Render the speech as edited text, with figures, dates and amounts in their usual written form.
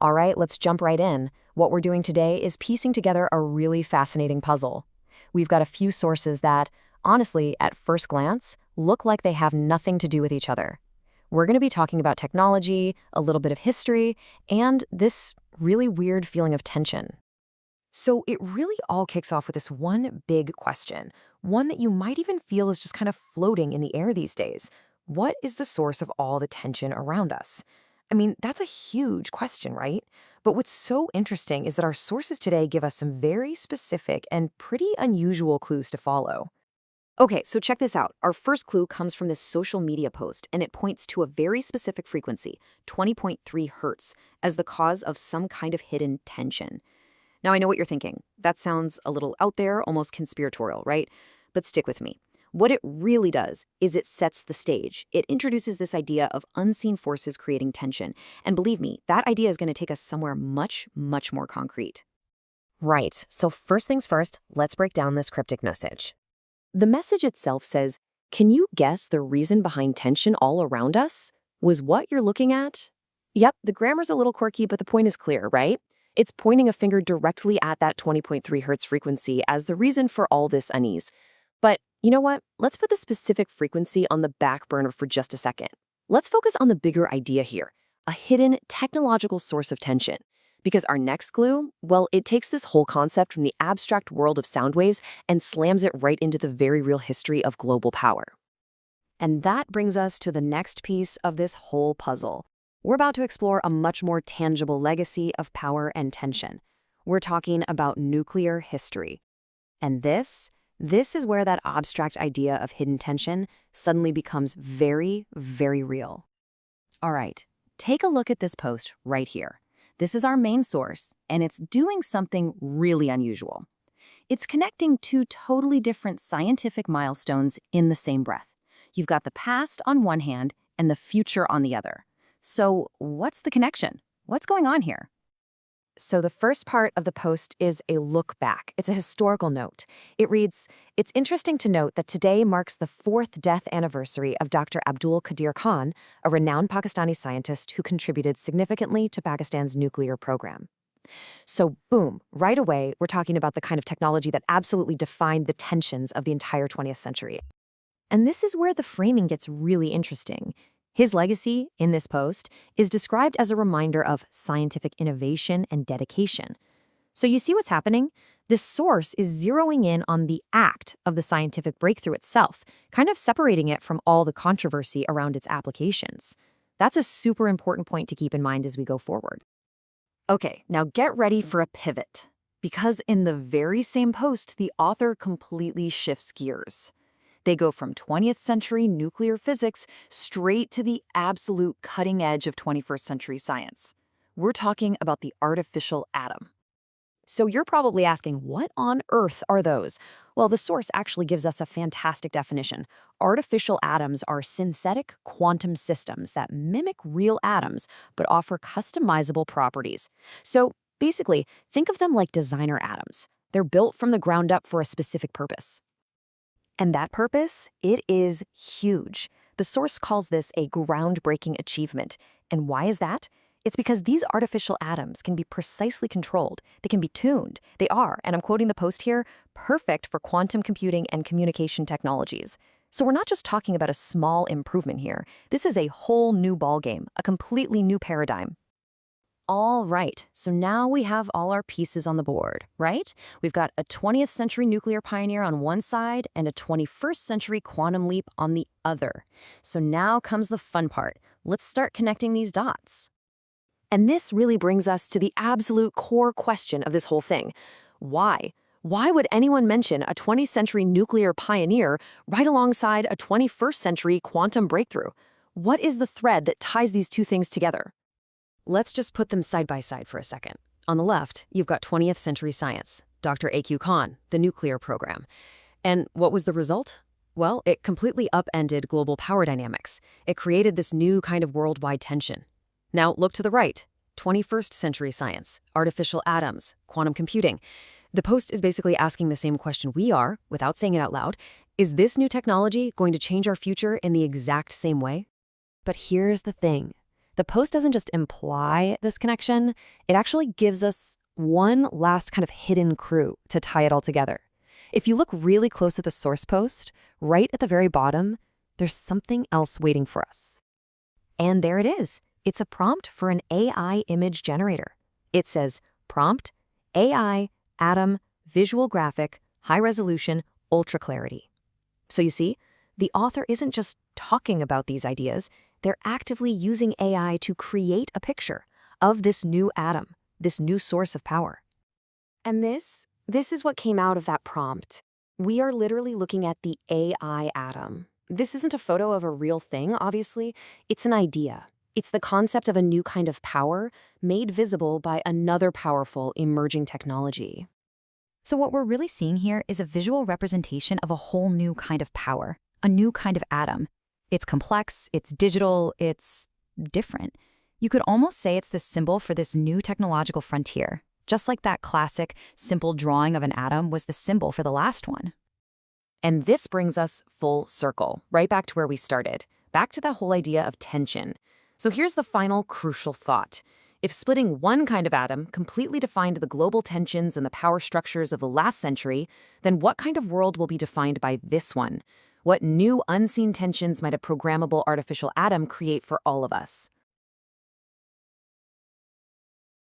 All right, let's jump right in. What we're doing today is piecing together a really fascinating puzzle. We've got a few sources that, honestly, at first glance, look like they have nothing to do with each other. We're going to be talking about technology, a little bit of history, and this really weird feeling of tension. So it really all kicks off with this one big question, one that you might even feel is just kind of floating in the air these days. What is the source of all the tension around us? I mean, that's a huge question, right? But what's so interesting is that our sources today give us some very specific and pretty unusual clues to follow. Okay, so check this out. Our first clue comes from this social media post, and it points to a very specific frequency, 20.3 hertz, as the cause of some kind of hidden tension. Now, I know what you're thinking. That sounds a little out there, almost conspiratorial, right? But stick with me. What it really does is it sets the stage. It introduces this idea of unseen forces creating tension. And believe me, that idea is going to take us somewhere much, much more concrete. Right. So first things first, let's break down this cryptic message. The message itself says, "Can you guess the reason behind tension all around us?" Was what you're looking at? Yep, the grammar's a little quirky, but the point is clear, right? It's pointing a finger directly at that 20.3 hertz frequency as the reason for all this unease. But you know what? Let's put the specific frequency on the back burner for just a second. Let's focus on the bigger idea here, a hidden technological source of tension. Because our next clue, well, it takes this whole concept from the abstract world of sound waves and slams it right into the very real history of global power. And that brings us to the next piece of this whole puzzle. We're about to explore a much more tangible legacy of power and tension. We're talking about nuclear history. And this is where that abstract idea of hidden tension suddenly becomes very, very real. All right, take a look at this post right here. This is our main source, and it's doing something really unusual. It's connecting two totally different scientific milestones in the same breath. You've got the past on one hand and the future on the other. So what's the connection? What's going on here? So the first part of the post is a look back. It's a historical note. It reads, "It's interesting to note that today marks the 4th death anniversary of Dr. Abdul Qadeer Khan, a renowned Pakistani scientist who contributed significantly to Pakistan's nuclear program." So boom, right away, we're talking about the kind of technology that absolutely defined the tensions of the entire 20th century. And this is where the framing gets really interesting. His legacy, in this post, is described as a reminder of scientific innovation and dedication. So you see what's happening? This source is zeroing in on the act of the scientific breakthrough itself, kind of separating it from all the controversy around its applications. That's a super important point to keep in mind as we go forward. Okay, now get ready for a pivot. Because in the very same post, the author completely shifts gears. They go from 20th century nuclear physics straight to the absolute cutting edge of 21st century science. We're talking about the artificial atom. So you're probably asking, what on earth are those? Well, the source actually gives us a fantastic definition. Artificial atoms are synthetic quantum systems that mimic real atoms but offer customizable properties. So basically, think of them like designer atoms. They're built from the ground up for a specific purpose. And that purpose, it is huge. The source calls this a groundbreaking achievement. And why is that? It's because these artificial atoms can be precisely controlled. They can be tuned. They are, and I'm quoting the post here, perfect for quantum computing and communication technologies. So we're not just talking about a small improvement here. This is a whole new ballgame, a completely new paradigm. All right, so now we have all our pieces on the board, right? We've got a 20th century nuclear pioneer on one side and a 21st century quantum leap on the other. So now comes the fun part. Let's start connecting these dots. And this really brings us to the absolute core question of this whole thing. Why? Why would anyone mention a 20th century nuclear pioneer right alongside a 21st century quantum breakthrough? What is the thread that ties these two things together? Let's just put them side by side for a second. On the left, you've got 20th century science, Dr. A.Q. Khan, the nuclear program. And what was the result? Well, it completely upended global power dynamics. It created this new kind of worldwide tension. Now look to the right, 21st century science, artificial atoms, quantum computing. The post is basically asking the same question we are, without saying it out loud. Is this new technology going to change our future in the exact same way? But here's the thing. The post doesn't just imply this connection, it actually gives us one last kind of hidden clue to tie it all together. If you look really close at the source post, right at the very bottom, there's something else waiting for us. And there it is. It's a prompt for an AI image generator. It says, prompt, AI, atom, visual graphic, high resolution, ultra clarity. So you see, the author isn't just talking about these ideas, they're actively using AI to create a picture of this new atom, this new source of power. And this is what came out of that prompt. We are literally looking at the AI atom. This isn't a photo of a real thing, obviously. It's an idea. It's the concept of a new kind of power made visible by another powerful emerging technology. So what we're really seeing here is a visual representation of a whole new kind of power, a new kind of atom. It's complex, it's digital, it's different. You could almost say it's the symbol for this new technological frontier, just like that classic, simple drawing of an atom was the symbol for the last one. And this brings us full circle, right back to where we started, back to the whole idea of tension. So here's the final crucial thought. If splitting one kind of atom completely defined the global tensions and the power structures of the last century, then what kind of world will be defined by this one? What new unseen tensions might a programmable artificial atom create for all of us?